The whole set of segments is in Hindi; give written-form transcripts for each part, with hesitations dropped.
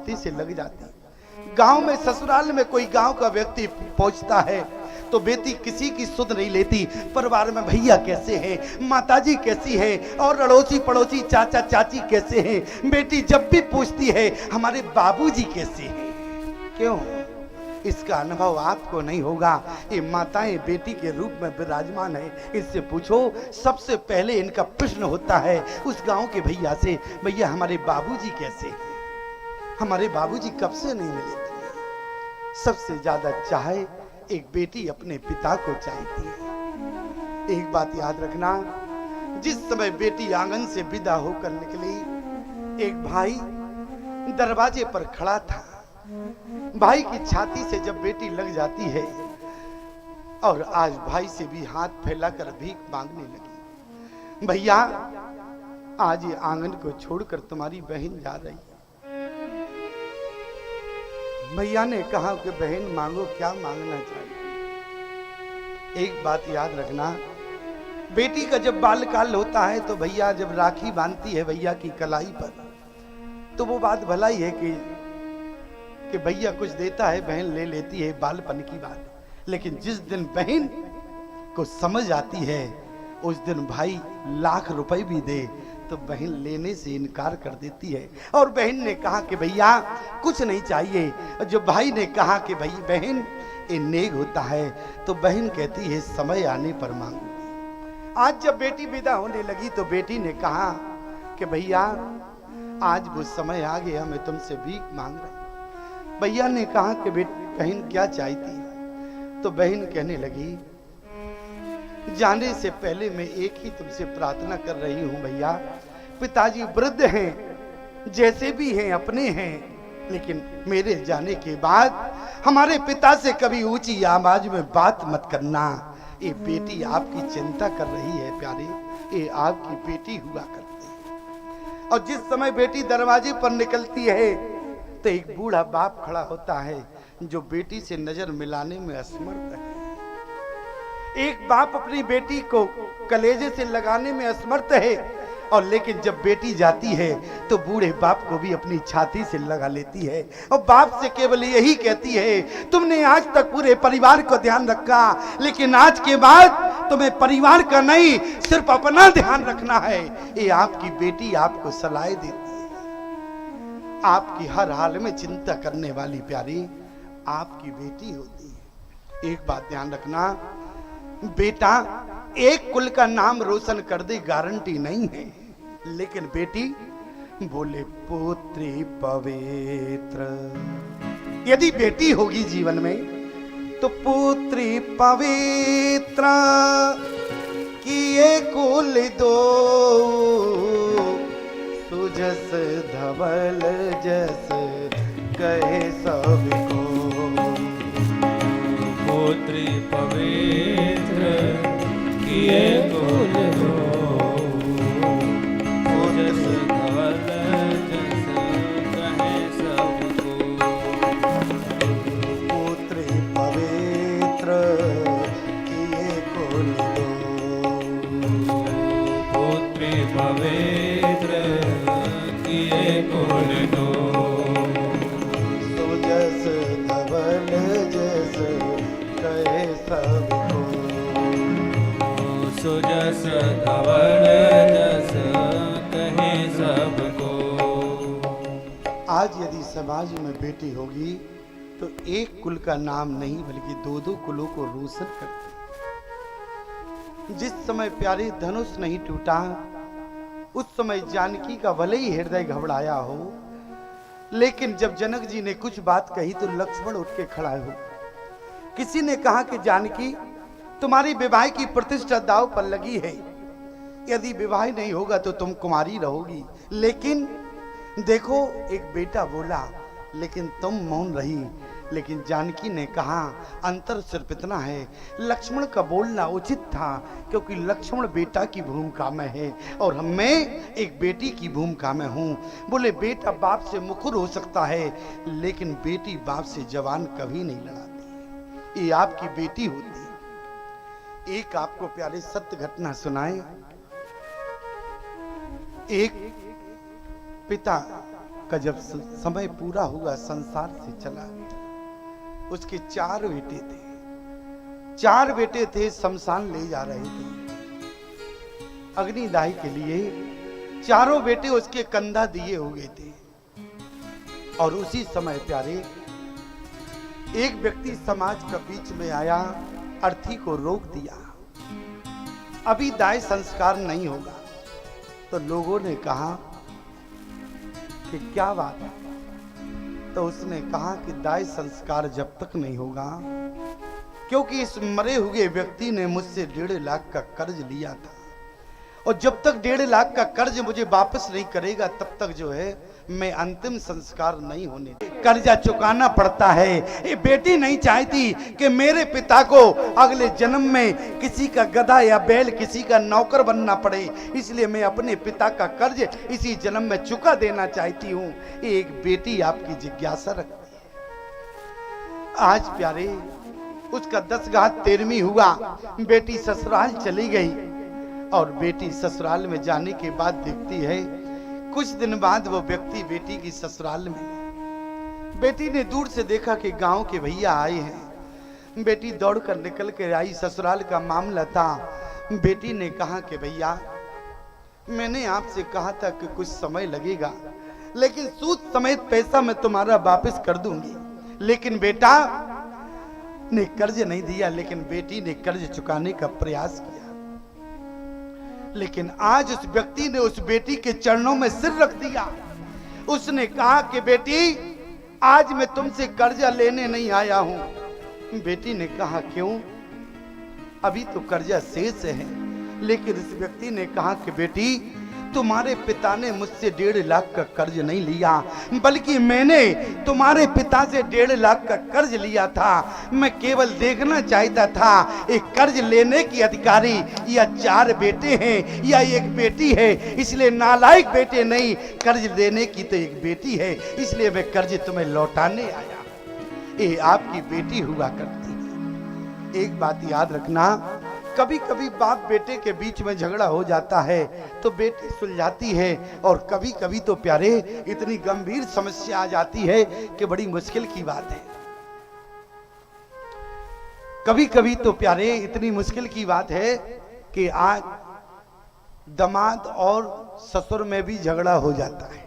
छाती से लग जाती। गांव में ससुराल में कोई गांव का व्यक्ति पहुंचता है तो बेटी किसी की सुध नहीं लेती। परिवार में भैया कैसे हैं, माताजी कैसी है, और अड़ोसी पड़ोसी चाचा चाची कैसे हैं। बेटी जब भी पूछती है हमारे बाबूजी कैसे हैं। क्यों? इसका अनुभव आपको नहीं होगा। ये माताएं बेटी के रूप में विराजमान है। इससे पूछो, सबसे पहले इनका प्रश्न होता है उस गांव के भैया से, भैया हमारे बाबूजी कैसे हैं, हमारे बाबूजी कब से नहीं मिले थे। सबसे ज्यादा चाहे एक बेटी अपने पिता को चाहती है। एक बात याद रखना, जिस समय बेटी आंगन से विदा होकर निकली, एक भाई दरवाजे पर खड़ा था। भाई की छाती से जब बेटी लग जाती है और आज भाई से भी हाथ फैलाकर भीख मांगने लगी, भैया आज ये आंगन को छोड़कर तुम्हारी बहन जा रही है। भैया ने कहा कि बहन मांगो, क्या मांगना चाहिए। एक बात याद रखना, बेटी का जब बालकाल होता है तो भैया जब राखी बांधती है भैया की कलाई पर, तो वो बात भला ही है कि भैया कुछ देता है, बहन ले लेती है, बालपन की बात। लेकिन जिस दिन बहन को समझ आती है उस दिन भाई लाख रुपए भी दे तो बहन लेने से इनकार कर देती है। और बहन ने कहा कि भैया कुछ नहीं चाहिए। जो भाई ने कहा कि भाई बहन ये नेग होता है, तो बहन कहती है समय आने पर मांगूंगी। आज जब बेटी विदा होने लगी तो बेटी ने कहा कि भैया आज वो समय आ गया, मैं तुमसे भीख मांग रही। भैया ने कहा कि बहन क्या चाहती है। तो बहन कहने लगी, जाने से पहले मैं एक ही तुमसे प्रार्थना कर रही हूं भैया। पिताजी वृद्ध हैं, जैसे भी हैं अपने हैं, लेकिन मेरे जाने के बाद हमारे पिता से कभी ऊंची आवाज में बात मत करना। ये बेटी आपकी चिंता कर रही है प्यारे, ये आपकी बेटी हुआ करती है। और जिस समय बेटी दरवाजे पर निकलती है तो एक बूढ़ा बाप खड़ा होता है जो बेटी से नजर मिलाने में असमर्थ है। एक बाप अपनी बेटी को कलेजे से लगाने में असमर्थ है, और लेकिन जब बेटी जाती है तो बूढ़े बाप को भी अपनी छाती से लगा लेती है और बाप से केवल यही कहती है, तुमने आज तक पूरे परिवार को ध्यान रखा, लेकिन आज के बाद तुम्हें परिवार का नहीं सिर्फ अपना ध्यान रखना है। ये आपकी बेटी आपको सलाह देती है, आपकी हर हाल में चिंता करने वाली प्यारी आपकी बेटी होती है। एक बात ध्यान रखना, बेटा एक कुल का नाम रोशन कर दे गारंटी नहीं है, लेकिन बेटी बोले पुत्री पवित्र, यदि बेटी होगी जीवन में तो पुत्री पवित्र किए कुल दो, सुजस धवल जस कहे सबको। पुत्री पवित्र किए कुल दो, सुजस धवल जस कहे सबको। पुत्री पवित्र किए कुल दो, पुत्री पवित्र किए कुल दो, सुजस धवल जस कहे सबको। सुजस धवल जस कहे सबको। आज यदि समाज में बेटी होगी तो एक कुल का नाम नहीं बल्कि दो दो कुलों को रोशन करती। जिस समय प्यारे धनुष नहीं टूटा उस समय जानकी का भले ही हृदय घबराया हो, लेकिन जब जनक जी ने कुछ बात कही तो लक्ष्मण उठ के खड़ा हो। किसी ने कहा कि जानकी तुम्हारी विवाह की प्रतिष्ठा दांव पर लगी है, यदि विवाह नहीं होगा तो तुम कुमारी रहोगी। लेकिन देखो एक बेटा बोला लेकिन तुम मौन रही। लेकिन जानकी ने कहा अंतर सिर्फ इतना है, लक्ष्मण का बोलना उचित था क्योंकि लक्ष्मण बेटा की भूमिका में है और मैं एक बेटी की भूमिका में हूँ। बोले बेटा बाप से मुखर हो सकता है लेकिन बेटी बाप से जवान कभी नहीं लड़ाती, ये आपकी बेटी होती है। एक आपको प्यारे सत्य घटना सुनाए। एक पिता का जब समय पूरा हुआ, संसार से चला गया। उसके 4 बेटे थे, 4 बेटे थे, शमशान ले जा रहे थे अग्निदाह के लिए। चारों बेटे उसके कंधा दिए हो गए थे। और उसी समय प्यारे एक व्यक्ति समाज के बीच में आया, अर्थी को रोक दिया, अभी दाह संस्कार नहीं होगा। तो लोगों ने कहा कि क्या बात है? तो उसने कहा कि दाह संस्कार जब तक नहीं होगा, क्योंकि इस मरे हुए व्यक्ति ने मुझसे 1.5 लाख का कर्ज लिया था, और जब तक 1.5 लाख का कर्ज मुझे वापस नहीं करेगा तब तक जो है मैं अंतिम संस्कार नहीं होने, कर्जा चुकाना पड़ता है। ये बेटी नहीं चाहती कि मेरे पिता को अगले जन्म में किसी का गधा या बैल, किसी का नौकर बनना पड़े, इसलिए मैं अपने पिता का कर्ज इसी जन्म में चुका देना चाहती हूँ। एक बेटी आपकी जिज्ञासा रखती है। आज प्यारे उसका 10 घात 13वीं हुआ, बेटी ससुराल चली गई। और बेटी ससुराल में जाने के बाद देखती है, कुछ दिन बाद वो व्यक्ति बेटी की ससुराल में, बेटी ने दूर से देखा कि गांव के भैया आए हैं। बेटी दौड़कर निकल कर आई, ससुराल का मामला था। बेटी ने कहा कि भैया, मैंने आपसे कहा था कि कुछ समय लगेगा, लेकिन सूद समेत पैसा मैं तुम्हारा वापस कर दूंगी। लेकिन बेटा ने कर्ज नहीं दिया, लेकिन बेटी ने कर्ज चुकाने का प्रयास किया। लेकिन आज उस व्यक्ति ने उस बेटी के चरणों में सिर रख दिया। उसने कहा कि बेटी, आज मैं तुमसे कर्जा लेने नहीं आया हूं। बेटी ने कहा क्यों? अभी तो कर्जा शेष है। लेकिन इस व्यक्ति ने कहा कि बेटी, तुम्हारे पिता ने मुझसे 1.5 लाख का कर्ज नहीं लिया, बल्कि मैंने तुम्हारे पिता से 1.5 लाख का कर्ज लिया था। मैं केवल देखना चाहता था एक कर्ज लेने की अधिकारी या 4 बेटे हैं या एक बेटी है, इसलिए नालायक बेटे नहीं, कर्ज देने की तो एक बेटी है, इसलिए मैं कर्ज तुम्हें लौटाने आया। ये आपकी बेटी हुआ करती है। एक बात याद रखना, कभी कभी बाप बेटे के बीच में झगड़ा हो जाता है तो बेटी सुलझाती है, और कभी कभी तो प्यारे इतनी गंभीर समस्या आ जाती है कि बड़ी मुश्किल की बात है। कभी कभी तो प्यारे इतनी मुश्किल की बात है कि आज दामाद और ससुर में भी झगड़ा हो जाता है।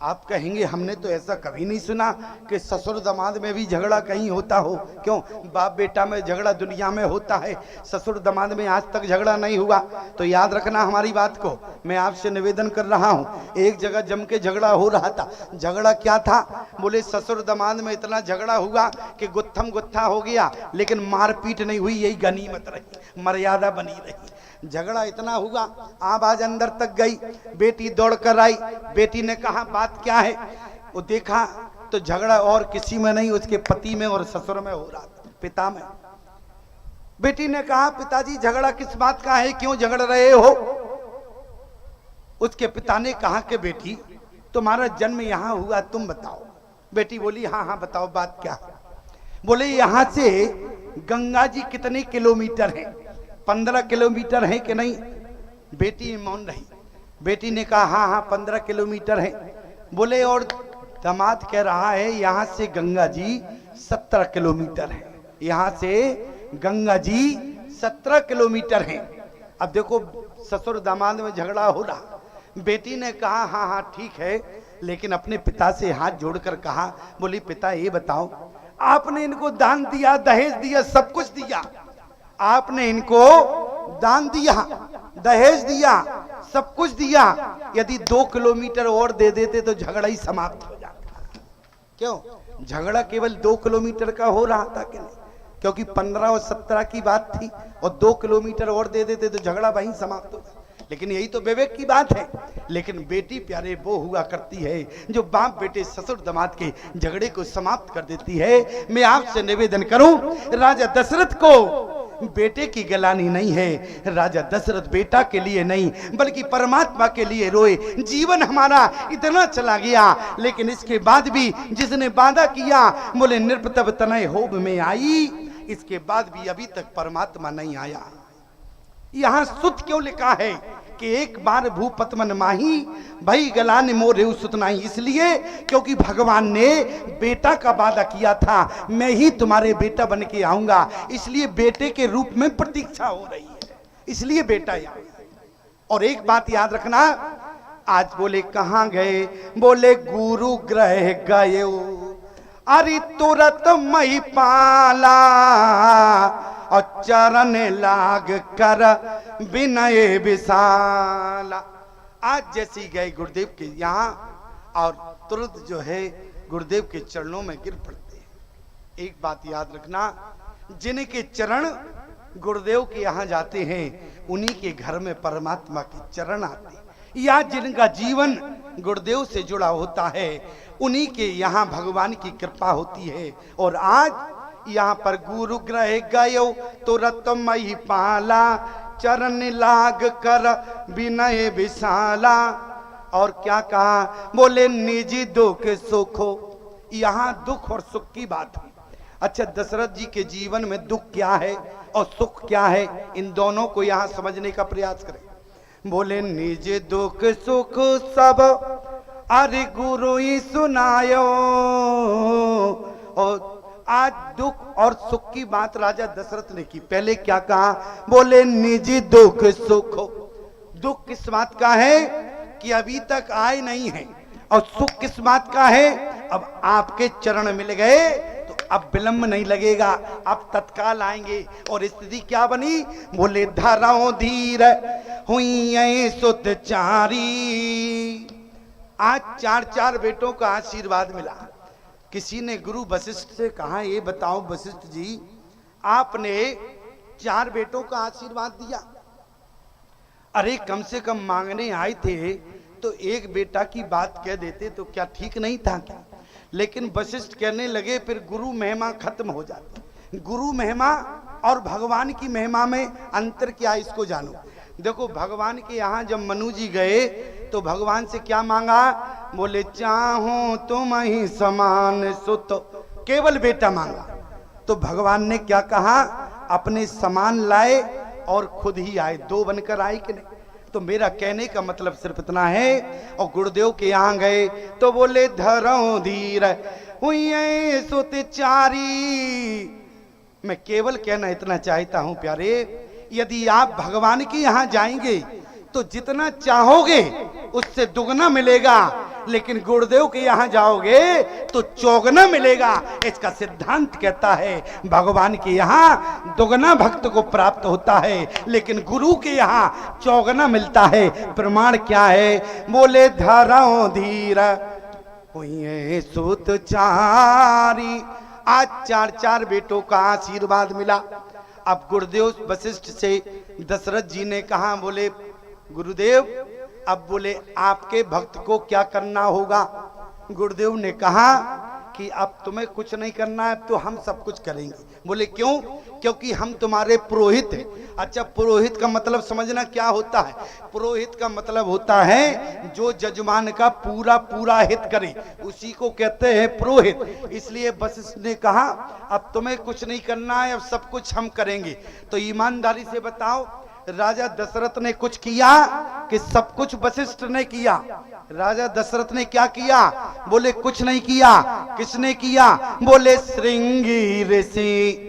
आप कहेंगे हमने तो ऐसा कभी नहीं सुना कि ससुर दामाद में भी झगड़ा कहीं होता हो। क्यों? बाप बेटा में झगड़ा दुनिया में होता है, ससुर दामाद में आज तक झगड़ा नहीं हुआ। तो याद रखना हमारी बात को, मैं आपसे निवेदन कर रहा हूँ। एक जगह जम के झगड़ा हो रहा था। झगड़ा क्या था? बोले ससुर दामाद में इतना झगड़ा हुआ कि गुत्थम गुत्था हो गया, लेकिन मारपीट नहीं हुई, यही गनीमत रही, मर्यादा बनी रही। झगड़ा इतना हुआ, आवाज अंदर तक गई, बेटी दौड़ कर आई। बेटी ने कहा बात क्या है? वो देखा तो झगड़ा और किसी में नहीं, उसके पति में और ससुर में हो रहा था, पिता में। बेटी ने कहा पिताजी झगड़ा किस बात का है, क्यों झगड़ रहे हो? उसके पिता ने कहा कि बेटी तुम्हारा जन्म यहाँ हुआ, तुम बताओ। बेटी बोली हाँ हाँ बताओ बात क्या है। बोले यहाँ से गंगा जी कितने किलोमीटर है? 15 किलोमीटर है कि नहीं? बेटी मौन रही। बेटी ने कहा हाँ हाँ 15 किलोमीटर है। बोले और दामाद कह रहा है यहाँ से गंगा जी 17 किलोमीटर है, यहाँ से गंगा जी 17 किलोमीटर है। अब देखो ससुर दामाद में झगड़ा हो रहा। बेटी ने कहा हाँ हाँ ठीक है, लेकिन अपने पिता से हाथ जोड़कर कहा, बोली पिता ये बताओ, आपने इनको दान दिया, दहेज दिया, सब कुछ दिया, आपने इनको दान दिया, दहेज दिया, सब कुछ दिया, यदि 2 किलोमीटर और दे देते तो झगड़ा ही समाप्त हो जाता। क्यों? झगड़ा केवल 2 किलोमीटर का हो रहा था कि नहीं? क्योंकि 15 और 17 की बात थी, और 2 किलोमीटर और दे देते तो झगड़ा वहीं समाप्त हो जाता। लेकिन यही तो विवेक की बात है। लेकिन बेटी प्यारे वो हुआ करती है जो बाप बेटे ससुर दामाद के झगड़े को समाप्त कर देती है। मैं आपसे निवेदन करूं, राजा दशरथ को बेटे की गलानी नहीं है, राजा दशरथ बेटा के लिए नहीं बल्कि परमात्मा के लिए रोए। जीवन हमारा इतना चला गया, लेकिन इसके बाद भी जिसने वादा किया, बोले नृपतव तनय होब में आई, इसके बाद भी अभी तक परमात्मा नहीं आया। यहां सुत क्यों लिखा है? कि एक बार भूपत मन माही भई गलाने मोरे सुतनाई, इसलिए क्योंकि भगवान ने बेटा का वादा किया था, मैं ही तुम्हारे बेटा बन के आऊंगा, इसलिए बेटे के रूप में प्रतीक्षा हो रही है, इसलिए बेटा यहाँ। और एक बात याद रखना, आज बोले कहाँ गए, बोले गुरु ग्रह गए, अरे तुरंत मई पाला और चरण लाग कर विनय विशाला। आज जैसी गए गुरुदेव के यहाँ और तुरंत जो है गुरुदेव के चरणों में गिर पड़ते हैं। एक बात याद रखना, जिनके चरण गुरुदेव के यहाँ जाते हैं उन्हीं के घर में परमात्मा के चरण आते हैं, या जिनका जीवन गुरुदेव से जुड़ा होता है उन्हीं के यहाँ भगवान की कृपा होती है। और आज यहाँ पर गुरु ग्रह गयो तुरंत मई पाला चरण लाग कर विनय विशाला। और क्या कहा, बोले निजी दुख सुख हो, यहाँ दुख और सुख की बात है। अच्छा, दशरथ जी के जीवन में दुख क्या है और सुख क्या है, इन दोनों को यहाँ समझने का प्रयास करें। बोले निज दुख सुख सब अरे गुरु ही सुनायो। और आज दुख और सुख की बात राजा दशरथ ने की। पहले क्या कहा, बोले निजी दुख सुख। दुख किस बात का है कि अभी तक आए नहीं है, और सुख किस बात का है, अब आपके चरण मिल गए तो अब विलंब नहीं लगेगा, अब तत्काल आएंगे। और स्थिति क्या बनी, बोले धरो धीर हुई सुत चारी। आज 4 बेटों का आशीर्वाद मिला। किसी ने गुरु वशिष्ठ से कहा, ये बताओ वशिष्ठ जी, आपने 4 बेटों का आशीर्वाद दिया, अरे कम से कम मांगने आए थे तो एक बेटा की बात कह देते तो क्या ठीक नहीं था क्या? लेकिन वशिष्ठ कहने लगे फिर गुरु महिमा खत्म हो जाती। गुरु महिमा और भगवान की महिमा में अंतर क्या, इसको जानो। देखो, भगवान के यहाँ जब मनु जी गए तो भगवान से क्या मांगा, बोले चाहो तुम ही समान सुत, केवल बेटा मांगा। तो भगवान ने क्या कहा, अपने समान लाए और खुद ही आए, 2 बनकर आए कि नहीं। तो मेरा कहने का मतलब सिर्फ इतना है। और गुरुदेव के यहाँ गए तो बोले धरो धीर हुई सुत चारी। मैं केवल कहना इतना चाहता हूं प्यारे, यदि आप भगवान के यहाँ जाएंगे तो जितना चाहोगे उससे दुगना मिलेगा, लेकिन गुरुदेव के यहाँ जाओगे तो चौगना मिलेगा। इसका सिद्धांत कहता है भगवान के यहाँ दुगना भक्त को प्राप्त होता है, लेकिन गुरु के यहाँ चौगना मिलता है। प्रमाण क्या है, बोले धरो धीर हुई सुत चारी। आज 4 बेटों का आशीर्वाद मिला। अब गुरुदेव वशिष्ठ से दशरथ जी ने कहा, बोले गुरुदेव अब बोले आपके भक्त को क्या करना होगा। गुरुदेव ने कहा कि अब तुम्हें कुछ नहीं करना है, तो हम सब कुछ करेंगे। बोले क्यों, क्योंकि हम तुम्हारे पुरोहित हैं। अच्छा, पुरोहित का मतलब समझना क्या होता है। पुरोहित का मतलब होता है जो जजमान का पूरा पूरा हित करे, उसी को कहते हैं पुरोहित। इसलिए वशिष्ठ ने कहा अब तुम्हें कुछ नहीं करना है, अब सब कुछ हम करेंगे। तो ईमानदारी से बताओ, राजा दशरथ ने कुछ किया कि सब कुछ वशिष्ठ ने किया? राजा दशरथ ने क्या किया, बोले कुछ नहीं किया। किसने किया, बोले श्रृंगी ऋषि।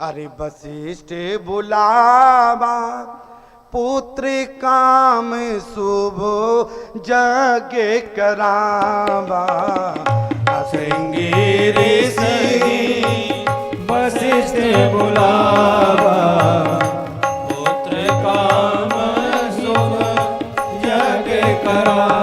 अरे वशिष्ठ बुलावा पुत्र काम शुभ जग करावा। श्रृंगी ऋषि वशिष्ठ बुलावा पुत्र काम शुभ जग करावा।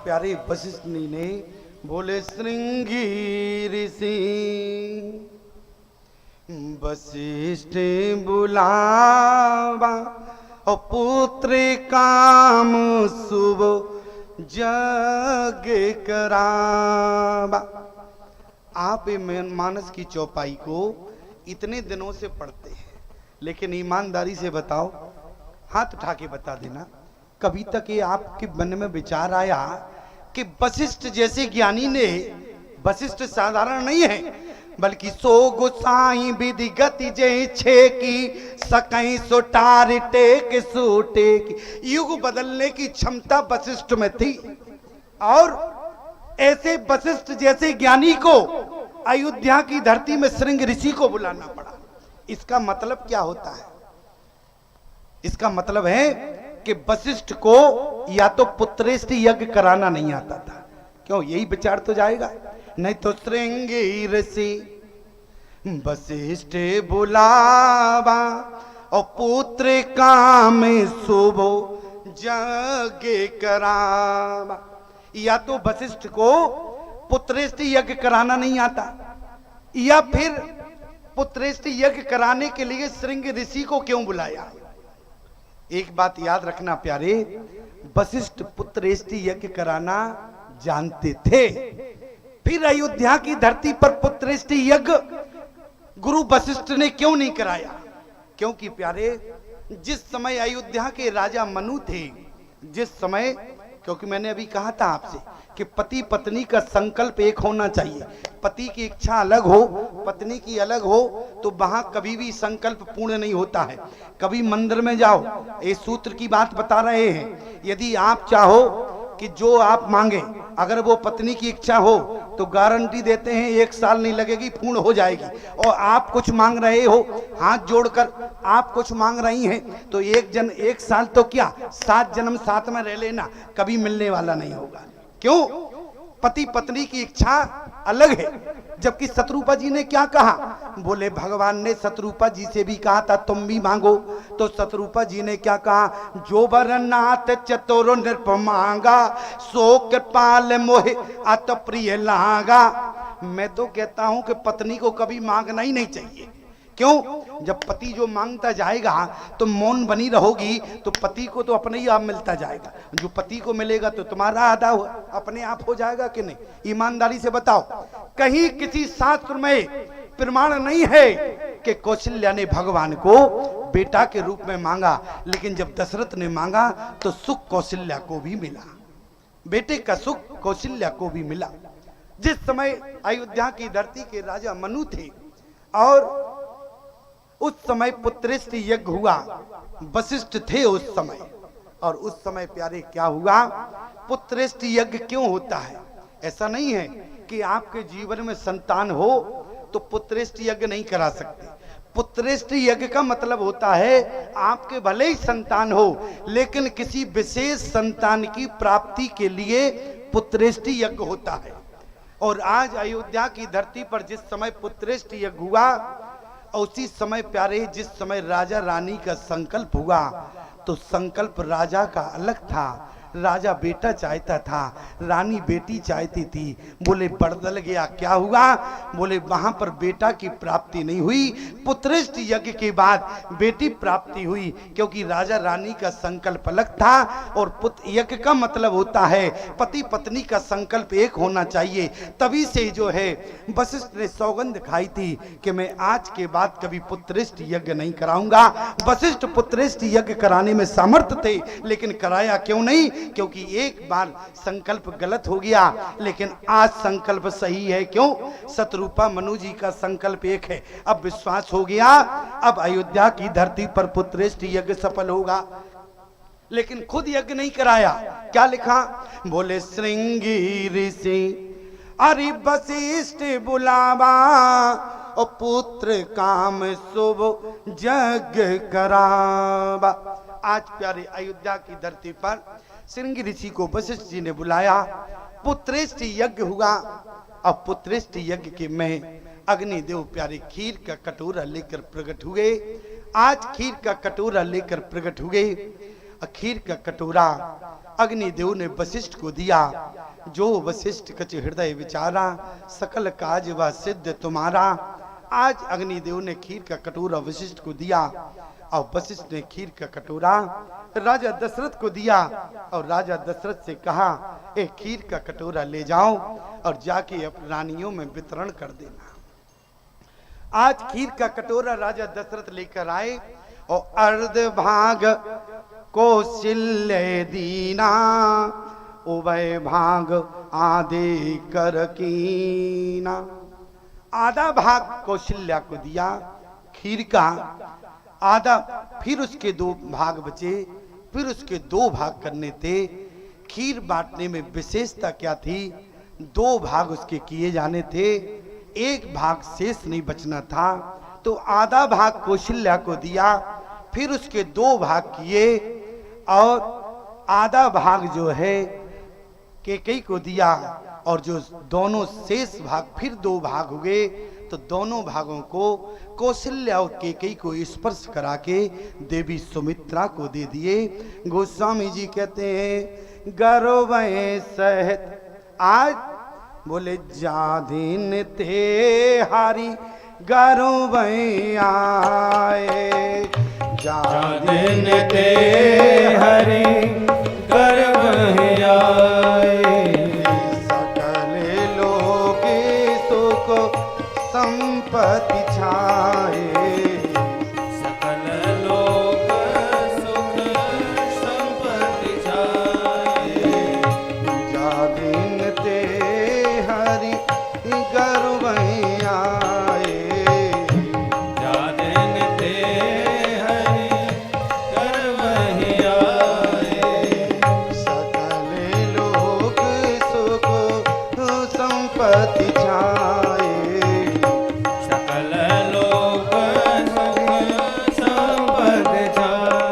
प्यारे वशिष्ठ जी ने बोले श्रृंगी ऋषि वशिष्ठ बुलावा और पुत्र काम शुभ जग करावा। आप मानस की चौपाई को इतने दिनों से पढ़ते हैं, लेकिन ईमानदारी से बताओ, हाथ उठा के बता देना, कभी तक ये आपके मन में विचार आया कि वशिष्ठ जैसे ज्ञानी ने, वशिष्ठ साधारण नहीं है बल्कि सो गुसाई विधि गति जय छे की सकई सुटार टेक सूटे की, युग बदलने की क्षमता वशिष्ठ में थी। और ऐसे वशिष्ठ जैसे ज्ञानी को अयोध्या की धरती में श्रृंग ऋषि को बुलाना पड़ा। इसका मतलब क्या होता है? इसका मतलब है कि वशिष्ठ को या तो पुत्रेष्ठ यज्ञ कराना नहीं आता था। क्यों? यही विचार तो जाएगा, नहीं तो श्रृंगी ऋषि वशिष्ठ बुलावा और पुत्र काम शुभ जग करावा। या तो वशिष्ठ को पुत्रेष्ठ यज्ञ कराना नहीं आता, या फिर पुत्रेष्ठ यज्ञ कराने के लिए श्रृंग ऋषि को क्यों बुलाया? एक बात याद रखना प्यारे, वशिष्ठ पुत्रेष्ठ यज्ञ कराना जानते थे, फिर अयोध्या की धरती पर पुत्रेष्ठ यज्ञ गुरु वशिष्ठ ने क्यों नहीं कराया? क्योंकि प्यारे, जिस समय अयोध्या के राजा मनु थे, जिस समय, क्योंकि मैंने अभी कहा था आपसे कि पति पत्नी का संकल्प एक होना चाहिए। पति की इच्छा अलग हो, पत्नी की अलग हो, तो वहां कभी भी संकल्प पूर्ण नहीं होता है। कभी मंदिर में जाओ, इस सूत्र की बात बता रहे हैं, यदि आप चाहो कि जो आप मांगे अगर वो पत्नी की इच्छा हो तो गारंटी देते हैं 1 साल नहीं लगेगी, पूर्ण हो जाएगी। और आप कुछ मांग रहे हो, हाथ जोड़कर आप कुछ मांग रही हैं, तो 1 साल तो क्या 7 जन्म साथ में रह लेना, कभी मिलने वाला नहीं होगा। क्यों? पति पत्नी की इच्छा अलग है। जबकि शत्रुपा जी ने क्या कहा? बोले भगवान ने शत्रुपा जी से भी कहा था तुम भी मांगो, तो शत्रुपा जी ने क्या कहा? जो बर नाथ चतुर नृप मांगा सो कृपाल मोहे अत प्रिय लागा। मैं तो कहता हूं कि पत्नी को कभी मांगना ही नहीं चाहिए। क्यों? जब पति जो मांगता जाएगा तो मौन बनी रहोगी तो पति को तो अपने ही आप मिलता जाएगा। जो पति को मिलेगा तो तुम्हारा आधा अपने आप हो जाएगा कि नहीं? ईमानदारी से बताओ, कहीं किसी शास्त्र में प्रमाण नहीं है कि कौशल्या ने भगवान को बेटा के रूप में मांगा, लेकिन जब दशरथ ने मांगा तो सुख कौशल्या को भी मिला, बेटे का सुख कौशल्या को भी मिला। जिस समय अयोध्या की धरती के राजा मनु थे और उस समय पुत्रेष्ठ यज्ञ हुआ, वशिष्ठ थे उस समय, और उस समय प्यारे क्या हुआ? पुत्रेष्ठ यज्ञ क्यों होता है? ऐसा नहीं है कि आपके जीवन में संतान हो तो पुत्रेष्ठ यज्ञ नहीं करा सकते। पुत्रेष्ठ यज्ञ का मतलब होता है आपके भले ही संतान हो, लेकिन किसी विशेष संतान की प्राप्ति के लिए पुत्रेष्ठ यज्ञ होता है। और आज अयोध्या की धरती पर जिस समय पुत्रेष्ठ यज्ञ हुआ, उसी समय प्यारे जिस समय राजा रानी का संकल्प हुआ, तो संकल्प राजा का अलग था। राजा बेटा चाहता था, रानी बेटी चाहती थी। बोले बदल गया, क्या हुआ? बोले वहां पर बेटा की प्राप्ति नहीं हुई, पुत्रेष्ठ यज्ञ के बाद बेटी प्राप्ति हुई, क्योंकि राजा रानी का संकल्प अलग था। और पुत्र यज्ञ का मतलब होता है पति पत्नी का संकल्प एक होना चाहिए। तभी से जो है वशिष्ठ ने सौगंध खाई थी कि मैं आज के बाद कभी पुत्रेष्ठ यज्ञ नहीं कराऊंगा। वशिष्ठ पुत्रेष्ठ यज्ञ कराने में सामर्थ्य थे, लेकिन कराया क्यों नहीं? क्योंकि एक बार संकल्प गलत हो गया, लेकिन आज संकल्प सही है। क्यों? शत्रुपा मनु जी का संकल्प एक है। अब विश्वास हो गया, अब अयोध्या की धरती पर पुत्रेष्ठ यज्ञ सफल होगा। लेकिन खुद यज्ञ नहीं कराया। क्या लिखा? बोले श्रृंगी ऋषि अरे वशिष्ठ बुलावा और पुत्र काम शुभ जग करावा। आज प्यारे अयोध्या की धरती पर श्रृंगी ऋषि को वशिष्ठ जी ने बुलाया, पुत्रेष्ठ यज्ञ हुआ। अब पुत्रेष्ठ यज्ञ के में अग्निदेव प्यारे खीर का कटोरा लेकर प्रकट हुए। आज खीर का कटोरा लेकर प्रकट हुए। खीर का कटोरा अग्निदेव ने वशिष्ठ को दिया। जो वशिष्ठ कछ हृदय विचारा, सकल काज व सिद्ध तुम्हारा। आज अग्निदेव ने खीर का कटोरा वशिष्ठ को दिया और वशिष्ठ ने खीर का कटोरा राजा दशरथ को दिया और राजा दशरथ से कहा, एक खीर का कटोरा ले जाओ और जाके अपनी रानियों में वितरण कर देना। आज खीर का कटोरा राजा दशरथ लेकर आए और अर्ध भाग कौशल्य दीना, उभय भाग आधे कर कीना। आधा भाग कौशल्या को दिया खीर का, आधा फिर उसके 2 भाग बचे, फिर उसके 2 भाग करने थे। खीर बांटने में विशेषता क्या थी? 2 भाग उसके किए जाने थे, 1 भाग शेष नहीं बचना था। तो आधा भाग कौशल्या को दिया, फिर उसके 2 भाग किए और आधा भाग जो है कैकेयी को दिया और जो दोनों शेष भाग फिर 2 भाग हुए। तो दोनों भागों को कौशल्या और कैकेयी को स्पर्श करा के देवी सुमित्रा को दे दिए। गोस्वामी जी कहते हैं गर्व सहित आज बोले जाधिन ते हारी गर्व आए, जाधिन ते हरि गर्व आए। सकल लोक सुख संपत्ति छाए, सकल लोक सुख संपत्ति छाए। जाधिन ते हरि गर्व आए, जाधिन ते हरि गर्व आए। सकल लोक सुख संपत्ति छाए। सकल लोक सुख संपत्ति छाए।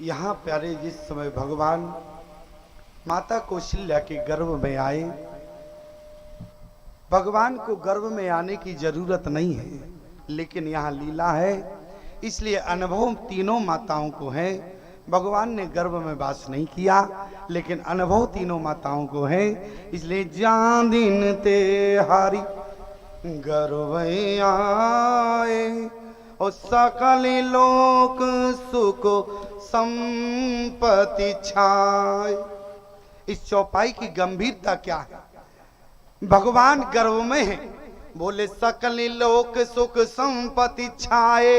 यहाँ प्यारे जिस समय भगवान माता कौशल्या के गर्भ में आए, भगवान को गर्भ में आने की जरूरत नहीं है, लेकिन यहाँ लीला है इसलिए अनुभव तीनों माताओं को है। भगवान ने गर्भ में वास नहीं किया लेकिन अनुभव तीनों माताओं को है, इसलिए जादिन ते हारी गर्भ आए और सकल लोक सुख संपत्ति छाए। इस चौपाई की गंभीरता क्या है? भगवान गर्भ में है, बोले सकल लोक सुख संपत्ति छाए।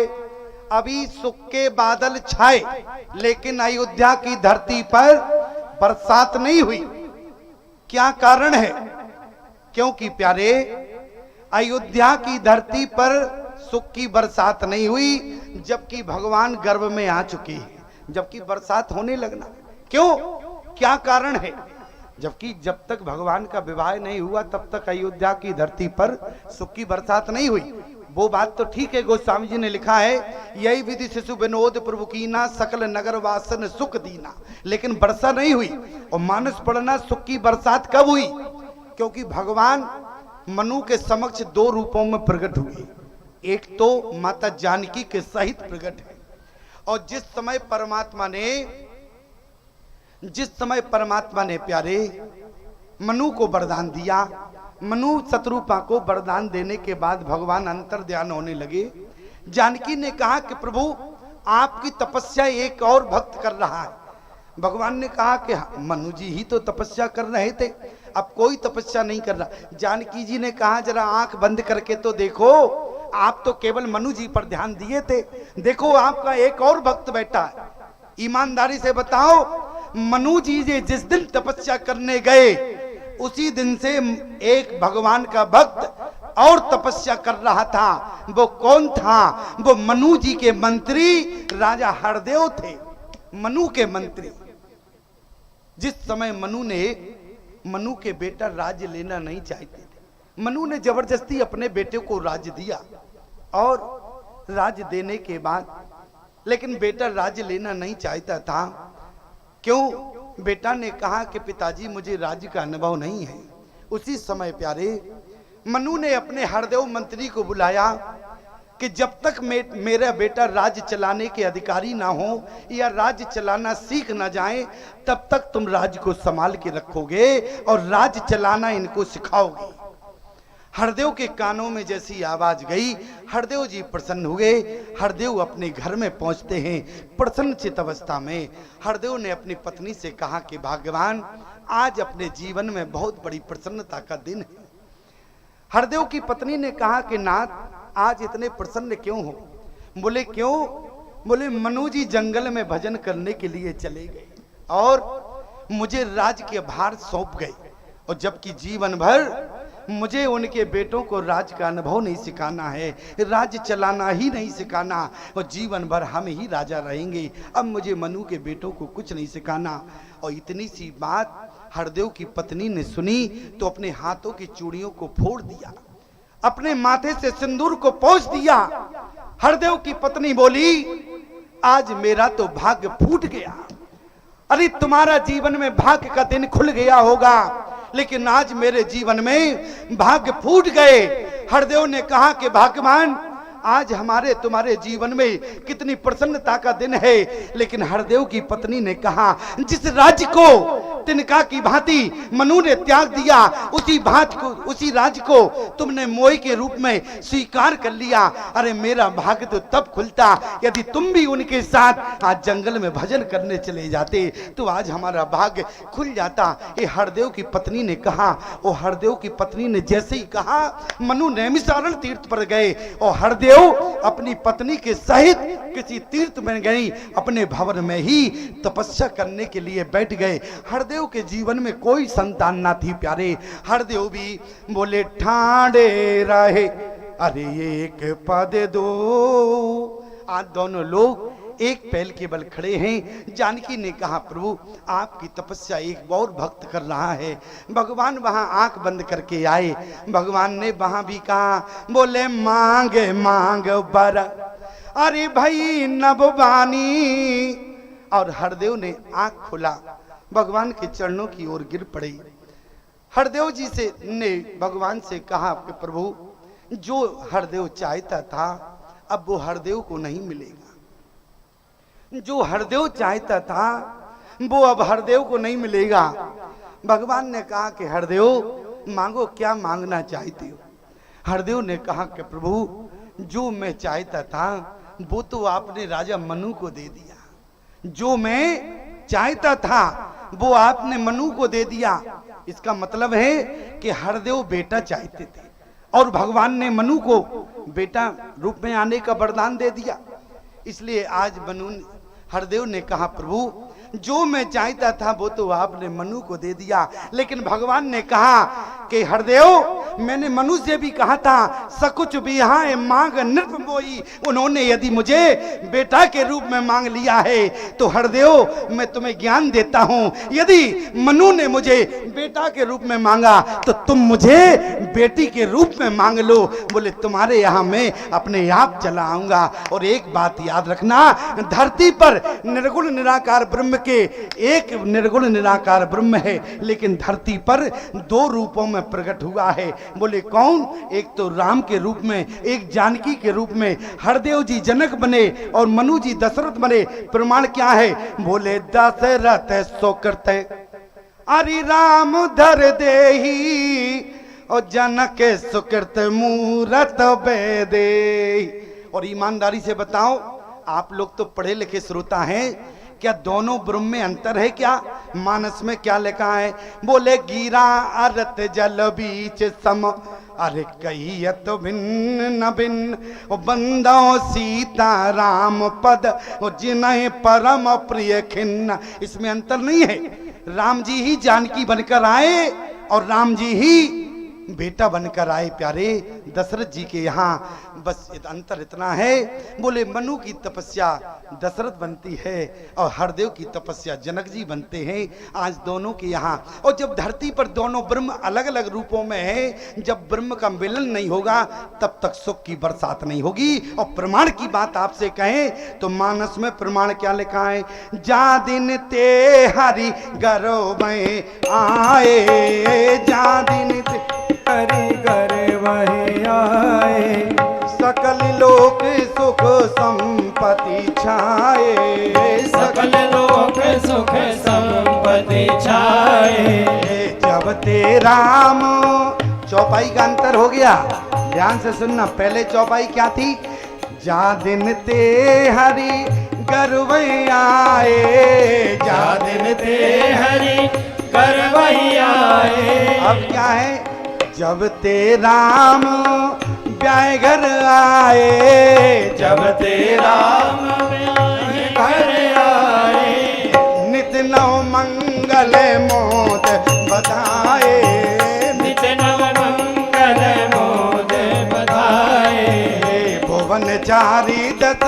अभी सुख के बादल छाए लेकिन अयोध्या की धरती पर बरसात नहीं हुई। क्या कारण है? क्योंकि प्यारे अयोध्या की धरती पर सुख की बरसात नहीं हुई जबकि भगवान गर्भ में आ चुके हैं, जबकि बरसात होने लगना। क्यों? क्या कारण है? जबकि जब तक भगवान का विवाह नहीं हुआ तब तक अयोध्या की धरती पर सुख की बरसात नहीं हुई। वो बात तो ठीक है, गोस्वामी जी ने लिखा है यही विधि शिशु विनोद प्रभु कीना सकल नगर वासन सुख दीना, लेकिन वर्षा नहीं हुई। और मानस पड़ना सुख की बरसात कब हुई? क्योंकि भगवान मनु के समक्ष 2 रूपों में प्रकट हुए। एक तो माता जानकी के सहित प्रकट है और जिस समय परमात्मा ने प्यारे मनु को वरदान दिया, मनु शत्रुपा को वरदान देने के बाद भगवान अंतर ध्यान होने लगे। जानकी ने कहा कि प्रभु आपकी तपस्या एक और भक्त कर रहा है। भगवान ने कहा कि मनु जी ही तो तपस्या कर रहे थे, अब कोई तपस्या नहीं कर रहा। जानकी जी ने कहा जरा आंख बंद करके तो देखो, आप तो केवल मनु जी पर ध्यान दिए थे, देखो आपका एक और भक्त बैठा है। ईमानदारी से बताओ, मनु जी जिस दिन तपस्या करने गए उसी दिन से एक भगवान का भक्त और तपस्या कर रहा था। वो कौन था? वो मनु जी के मंत्री राजा हरदेव थे, मनु के मंत्री। जिस समय मनु के बेटा राज्य लेना नहीं चाहते थे, मनु ने जबरदस्ती अपने बेटे को राज्य दिया और राज्य देने के बाद लेकिन बेटा राज्य लेना नहीं चाहता था। क्यों? बेटा ने कहा कि पिताजी मुझे राज्य का अनुभव नहीं है। उसी समय प्यारे मनु ने अपने हरदेव मंत्री को बुलाया कि जब तक मेरा बेटा राज्य चलाने के अधिकारी ना हो या राज्य चलाना सीख ना जाए तब तक तुम राज्य को संभाल के रखोगे और राज्य चलाना इनको सिखाओगे। हरदेव के कानों में जैसी आवाज गई, हरदेव जी प्रसन्न हुए। हरदेव अपने घर में पहुंचते हैं प्रसन्न चित अवस्था में। हरदेव ने अपनी पत्नी से कहा कि भगवान आज अपने जीवन में बहुत बड़ी प्रसन्नता का दिन है। हरदेव की पत्नी ने कहा कि नाथ आज इतने प्रसन्न क्यों हो? बोले क्यों? बोले मनु जी जंगल में भजन करने के लिए चले गए और मुझे राज के भार सौंप गए, और जबकि जीवन भर मुझे उनके बेटों को राज का अनुभव नहीं सिखाना है, राज्य चलाना ही नहीं सिखाना, और जीवन भर हम ही राजा रहेंगे। अब मुझे मनु के बेटों को कुछ नहीं सिखाना। और इतनी सी बात हरदेव की पत्नी ने सुनी तो अपने हाथों की चूड़ियों को फोड़ दिया, अपने माथे से सिंदूर को पोंछ दिया। हरदेव की पत्नी बोली आज मेरा तो भाग्य फूट गया। अरे तुम्हारा जीवन में भाग्य का दिन खुल गया होगा, लेकिन आज मेरे जीवन में भाग्य फूट गए। हरदेव ने कहा कि भगवान आज हमारे तुम्हारे जीवन में कितनी प्रसन्नता का दिन है। लेकिन हरदेव की पत्नी ने कहा जिस राज्य को तिनका की भांति मनु ने त्याग दिया उसी राज्य को तुमने मोह के रूप में स्वीकार कर लिया। अरे मेरा भाग्य तो तब खुलता यदि तुम भी उनके साथ आज जंगल में भजन करने चले जाते, तो आज हमारा भाग्य खुल जाता। ये हरदेव की पत्नी ने कहा। और हरदेव की पत्नी ने जैसे ही कहा मनु नैमिषारण्य तीर्थ पर गए और हरदेव अपनी पत्नी के सहित किसी तीर्थ में गई, अपने भवन में ही तपस्या करने के लिए बैठ गए। हरदेव के जीवन में कोई संतान ना थी प्यारे। हरदेव भी बोले ठाड़े रहे, अरे एक पद दो। आज दोनों लोग एक पैल के बल खड़े हैं। जानकी ने कहा प्रभु आपकी तपस्या एक और भक्त कर रहा है। भगवान वहां आंख बंद करके आए। भगवान ने वहां भी कहा, बोले मांगे मांग बर, अरे भाई नभवानी। और हरदेव ने आंख खोला, भगवान के चरणों की ओर गिर पड़े। हरदेव जी ने भगवान से कहा कि प्रभु जो हरदेव चाहता था अब वो हरदेव को नहीं मिलेगा। जो हरदेव चाहता था वो अब हरदेव को नहीं मिलेगा। भगवान ने कहा कि हरदेव मांगो, क्या मांगना चाहते हो? हरदेव ने कहा कि प्रभु जो मैं चाहता था वो तो आपने राजा मनु को दे दिया। जो मैं चाहता था वो आपने मनु को दे दिया। इसका मतलब है कि हरदेव बेटा चाहते थे और भगवान ने मनु को बेटा रूप में आने का वरदान दे दिया। इसलिए आज हरदेव ने कहा प्रभु जो मैं चाहता था वो तो आपने मनु को दे दिया। लेकिन भगवान ने कहा कि हरदेव मैंने मनु से भी कहा था सकुच बिहाए मांग नृप बोई। उन्होंने यदि मुझे बेटा के रूप में मांग लिया है तो हरदेव मैं तुम्हें ज्ञान देता हूं, यदि मनु ने मुझे बेटा के रूप में मांगा तो तुम मुझे बेटी के रूप में मांग लो। बोले तुम्हारे यहाँ मैं अपने आप चला आऊंगा। और एक बात याद रखना, धरती पर निर्गुण निराकार ब्रह्म के एक निर्गुण निराकार ब्रह्म है, लेकिन धरती पर दो रूपों में प्रकट हुआ है। बोले कौन? एक तो राम के रूप में, एक जानकी के रूप में। हरदेव जी जनक बने और मनु जी दशरथ बने। प्रमाण क्या है? बोले दशरथ सुकृत अरि राम धर देही और जनक सुकृत मूरत बेदे। और ईमानदारी से बताओ, आप लोग तो पढ़े लिखे श्रोता हैं, क्या दोनों ब्रह्म में अंतर है? क्या मानस में क्या लिखा है? बोले गिरा अरत जल बीच सम, अरे कहियत भिन्न न भिन्न, ओ बंदो सीता राम पद, ओ जिन्हें परम प्रिय खिन्न। इसमें अंतर नहीं है। राम जी ही जानकी बनकर आए और राम जी ही बेटा बनकर आए प्यारे दशरथ जी के यहाँ। बस अंतर इतना है, बोले मनु की तपस्या दशरथ बनती है और हरदेव की तपस्या जनक जी बनते हैं आज दोनों के यहाँ। और जब धरती पर दोनों ब्रह्म अलग अलग रूपों में है, जब ब्रह्म का मिलन नहीं होगा तब तक सुख की बरसात नहीं होगी। और प्रमाण की बात आपसे कहें तो मानस में प्रमाण क्या लिखा है, जा दिन ते हरि गर्व में आए, जा दिन ते हरि गर्व में आए, सकल लोक सुख संपत्ति छाए, सकल लोक सुख संपत्ति छाए। जब ते राम, चौपाई का अंतर हो गया, ध्यान से सुनना। पहले चौपाई क्या थी, जा दिन ते हरि गर्व आए, जा दिन ते हरि गर्व आए। अब क्या है, जब ते राम ब्याह घर आए, जब ते राम घर आए, नित नव मंगल मोद बधाए, नित नव मंगल मोद बधाए। भुवन चारी दत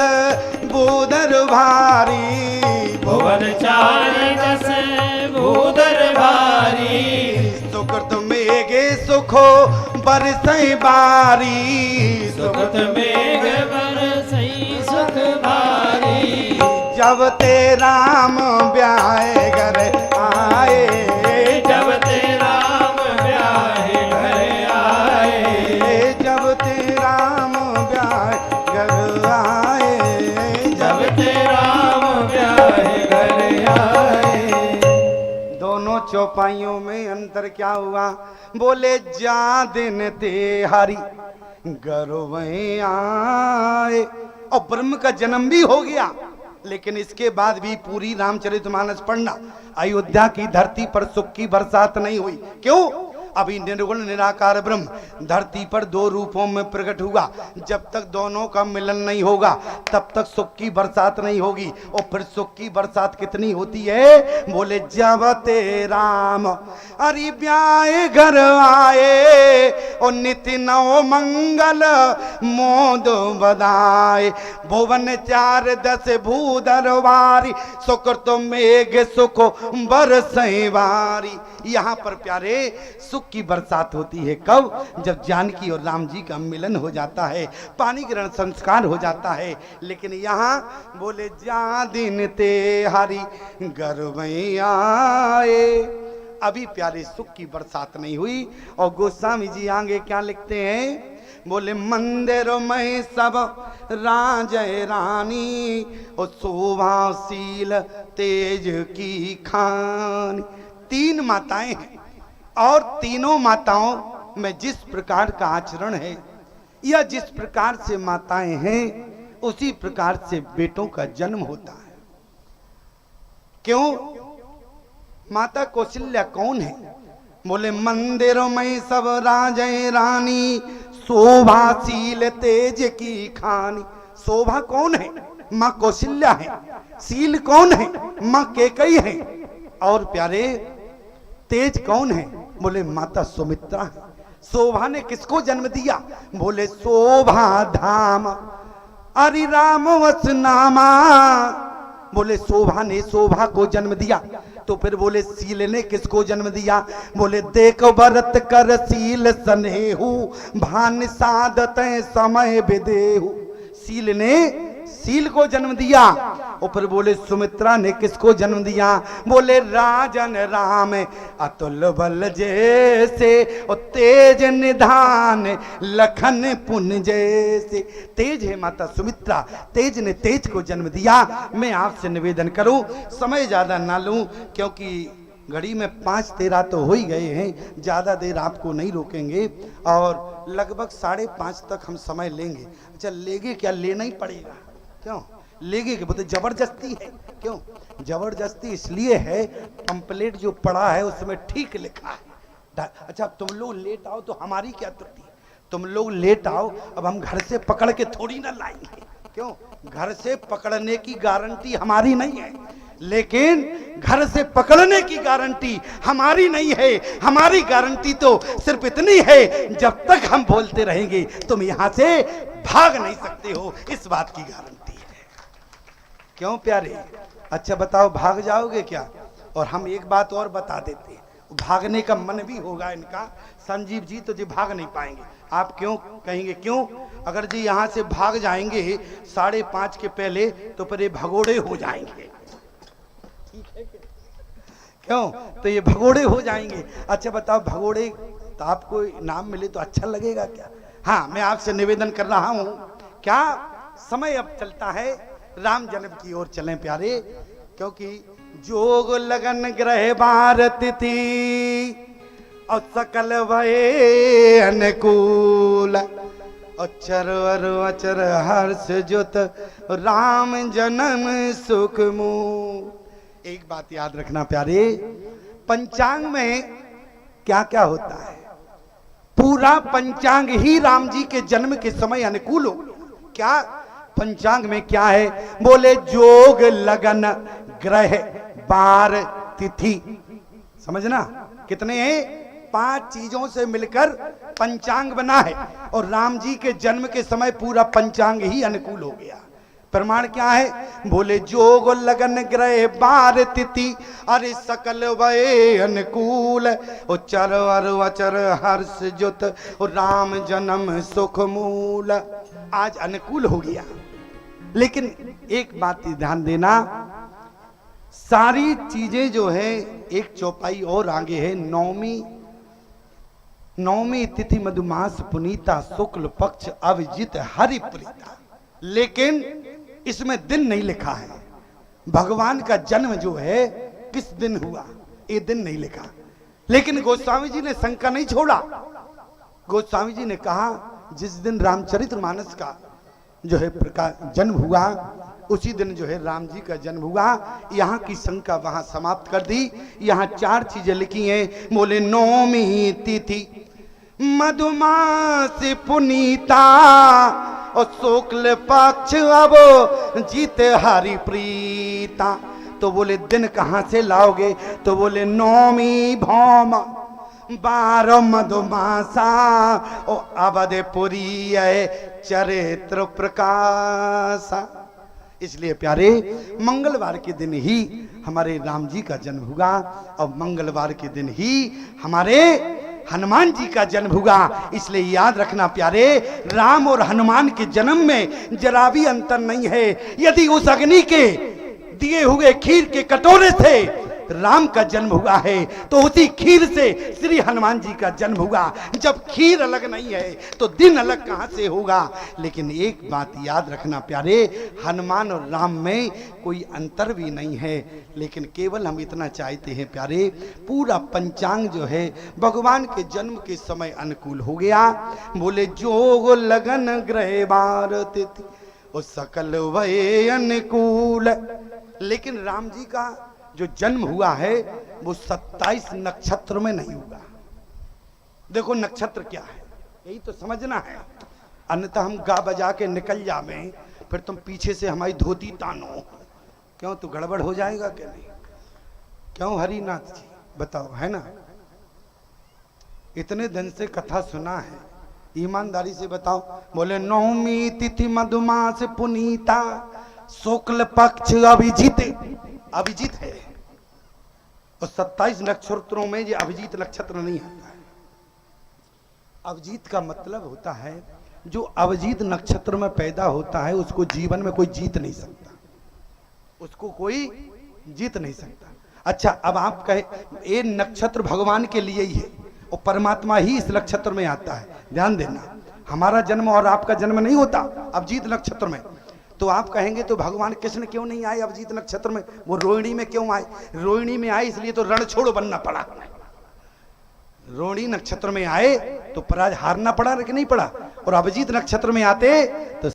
बूदर भारी, भुवन चारि दस भूधर भारी, सुकृत मेघे सुखो बरसई बारी, सुकृत मेघ बरसई सुख भारी। जब ते राम ब्याह घर आए, जब ते राम ब्याह घर आए, जब ते राम ब्याह घर आए, जब ते राम ब्याह घर आए। दोनों चौपाइयों में अंतर क्या हुआ, बोले जा दिन ते हरि गर्व आए। और ब्रह्म का जन्म भी हो गया, लेकिन इसके बाद भी पूरी रामचरितमानस पढ़ना, अयोध्या की धरती पर सुख की बरसात नहीं हुई। क्यों, अभी निर्गुण निराकार ब्रह्म धरती पर दो रूपों में प्रकट हुआ। जब तक दोनों का मिलन नहीं होगा तब तक सुख की बरसात नहीं होगी। और फिर सुख की बरसात कितनी होती है, बोले जब ते राम अरे ब्याह घर आए, और नित्य नव मंगल मोद बधाए, भुवन चार दस भूधर वारी, सुकृत मेघ सुख बरसई वारी। यहाँ पर प्यारे सुख की बरसात होती है कब, जब जानकी और राम जी का मिलन हो जाता है, पानी ग्रहण संस्कार हो जाता है। लेकिन यहाँ बोले जा दिन ते हरि गर्व आए, अभी प्यारे सुख की बरसात नहीं हुई। और गोस्वामी जी आगे क्या लिखते हैं, बोले मंदिर में सब राजय रानी, और शोभाशील तेज की खानी। तीन माताएं हैं और तीनों माताओं में जिस प्रकार का आचरण है या जिस प्रकार से माताएं हैं उसी प्रकार से बेटों का जन्म होता है। क्यों, माता कौशल्या कौन है, बोले मंदिरों में सब राजय रानी, शोभाशील तेज की खानी। शोभा कौन है, माँ कौशल्या है। शील कौन है, माँ केकई है। और प्यारे तेज कौन है, बोले माता सुमित्रा है। शोभा ने किसको जन्म दिया, बोले शोभा धाम अरि राम वसनामा, बोले शोभा ने शोभा को जन्म दिया। तो फिर बोले शील ने किसको जन्म दिया, बोले देख भरत कर शील सनेहू, भान साधत समय विदेहू। शील ने शील को जन्म दिया। और फिर बोले सुमित्रा ने किसको जन्म दिया, बोले राजन राम अतुल बल जैसे, और तेज निधान लखन पुन जैसे। तेज है माता सुमित्रा, तेज ने तेज को जन्म दिया। मैं आपसे निवेदन करूं, समय ज्यादा ना लूं, क्योंकि घड़ी में 5:13 तो हो ही गए हैं, ज़्यादा देर आपको नहीं रोकेंगे और लगभग 5:30 तक हम समय लेंगे। अच्छा लेंगे क्या, लेना ही पड़ेगा। क्यों लेंगे, कि बोलते जबरदस्ती है। क्यों जबरदस्ती इसलिए है, पंपलेट जो पड़ा है उसमें ठीक लिखा है। अच्छा तुम लोग लेट आओ तो हमारी क्या त्रुटि, तुम लोग लेट आओ, अब हम घर से पकड़ के थोड़ी ना लाएंगे। क्यों, घर से पकड़ने की गारंटी हमारी नहीं है, लेकिन घर से पकड़ने की गारंटी हमारी नहीं है। हमारी गारंटी तो सिर्फ इतनी है, जब तक हम बोलते रहेंगे तुम यहां से भाग नहीं सकते हो, इस बात की गारंटी है। क्यों प्यारे? अच्छा बताओ, भाग जाओगे क्या? और हम एक बात और बता देते हैं, भागने का मन भी होगा इनका, संजीव जी तो जी भाग नहीं पाएंगे। आप क्यों कहेंगे क्यों? अगर जी यहां से भाग जाएंगे 5:30 के पहले तो फिर ये भगोड़े हो जाएंगे। ठीक है क्यों? तो ये भगोड़े हो जाएंगे। अच्छा बताओ, भगोड़े तो आपको नाम मिले तो अच्छा लगेगा क्या? हाँ, मैं आपसे निवेदन कर रहा हूं, क्या समय अब चलता है राम जन्म की ओर चलें प्यारे, क्योंकि जोग लगन ग्रह बार तिथि और सकल भये अनुकूल अचर अचर हर्ष जुत राम जन्म सुख मूल। एक बात याद रखना प्यारे, पंचांग में क्या क्या होता है? पूरा पंचांग ही राम जी के जन्म के समय अनुकूल हो। क्या पंचांग में क्या है? बोले जोग लगन ग्रह बार तिथि। समझना, कितने हैं? 5 चीजों से मिलकर पंचांग बना है, और राम जी के जन्म के समय पूरा पंचांग ही अनुकूल हो गया। प्रमाण क्या है? बोले जोग लगन ग्रह बार तिथि अरे सकल भये अनुकूल उच्चर अचर हर्ष जुत राम जन्म सुख मूल। आज अनुकूल हो गया, लेकिन एक बात ध्यान देना, सारी चीजें जो है एक चौपाई और आगे है। नौमी तिथि मधुमास पुनीता शुक्ल पक्ष अभिजित हरि प्रीता, लेकिन इसमें दिन नहीं लिखा है। भगवान का जन्म जो है किस दिन हुआ ये दिन नहीं लिखा, लेकिन गोस्वामी जी ने शंका नहीं छोड़ा। गोस्वामी जी ने कहा जिस दिन रामचरितमानस का जो है जन्म हुआ उसी दिन जो है राम जी का जन्म हुआ। यहाँ की शंका वहां समाप्त कर दी। यहाँ 4 चीजें लिखी हैं। बोले नौमी तिथि मधुमास पुनीता और शुक्ल पक्ष अब जीते हरि प्रीता। तो बोले दिन कहाँ से लाओगे? तो बोले नौमी भौम 12 मधुमासा ओ अवधपुरी चरित्र प्रकाशा। इसलिए प्यारे मंगलवार के दिन ही हमारे राम जी का जन्म हुआ, और मंगलवार के दिन ही हमारे हनुमान जी का जन्म हुआ। इसलिए याद रखना प्यारे, राम और हनुमान के जन्म में जरा भी अंतर नहीं है। यदि उस अग्नि के दिए हुए खीर के कटोरे से राम का जन्म हुआ है तो उसी खीर से श्री हनुमान जी का जन्म हुआ। जब खीर अलग नहीं है तो दिन अलग कहां से होगा? लेकिन एक बात याद रखना प्यारे, हनुमान और राम में कोई अंतर भी नहीं है, लेकिन केवल हम इतना चाहते हैं प्यारे, पूरा पंचांग जो है भगवान के जन्म के समय अनुकूल हो गया। बोले जोग लगन ग्रह बार तिथि और सकल भये अनुकूल। लेकिन राम जी का जो जन्म हुआ है वो 27 नक्षत्र में नहीं हुआ। देखो नक्षत्र क्या है, यही तो समझना है, अन्यथा हम गा बजा के निकल जावे फिर तुम पीछे से हमारी धोती तानो। क्यों? तो गड़बड़ हो जाएगा क्या? नहीं क्यों हरिनाथ जी बताओ, है ना? इतने दिन से कथा सुना है, ईमानदारी से बताओ। बोले नौमी तिथि मधुमास पुनीता शुक्ल पक्ष अभिजीत है, और 27 नक्षत्रों में ये अभिजीत नक्षत्र नहीं आता है। अभिजीत का मतलब होता है जो अभिजीत नक्षत्र में पैदा होता है उसको जीवन में कोई जीत नहीं सकता, उसको कोई जीत नहीं सकता। अच्छा, अब आप कहे ये नक्षत्र भगवान के लिए ही है और परमात्मा ही इस नक्षत्र में आता है। ध्यान देना, हमारा जन्म और आपका जन्म नहीं होता अभिजीत नक्षत्र में। तो आप कहेंगे तो भगवान कृष्ण क्यों नहीं आए अभिजीत नक्षत्र में? वो रोहिणी में क्यों आए? रोहिणी में आए इसलिए तो रणछोड़ बनना पड़ा। रोहिणी नक्षत्र में आए तो पराज हारना पड़ा कि नहीं पड़ा? और अभिजीत नक्षत्र में आते तो